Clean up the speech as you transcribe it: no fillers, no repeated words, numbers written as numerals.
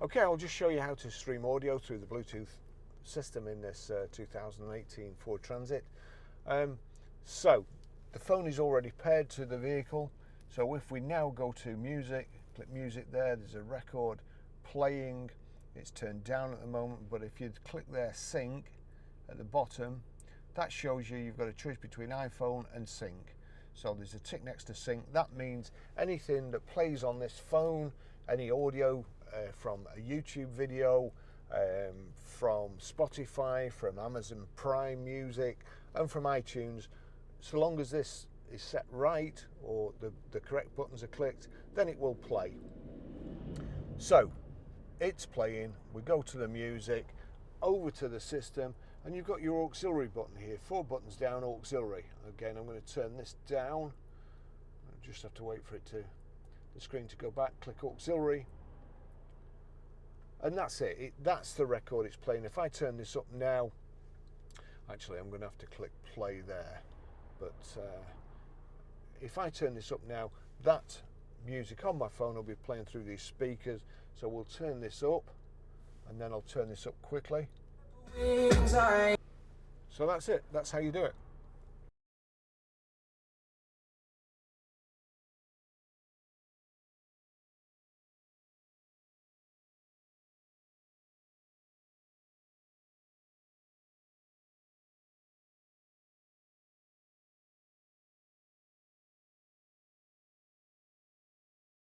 Okay, I'll just show you how to stream audio through the Bluetooth system in this 2018 Ford Transit. So the phone is already paired to the vehicle. So if we now go to music, click music there, there's a record playing. It's turned down at the moment, but if you click there, sync at the bottom, that shows you you've got a choice between iPhone and sync. So there's a tick next to sync. That means anything that plays on this phone, any audio from a YouTube video, from Spotify, from Amazon Prime Music, and from iTunes, so long as this is set right or the correct buttons are clicked, then it will play. So it's playing, we go to the music, over to the system, and you've got your auxiliary button here, 4 buttons down, auxiliary. Again, I'm going to turn this down. I just have to wait for the screen to go back, click auxiliary. And that's it. That's the record it's playing. If I turn this up now, actually I'm going to have to click play there. But if I turn this up now, that music on my phone will be playing through these speakers. So we'll turn this up, and then I'll turn this up quickly. So that's it. That's how you do it.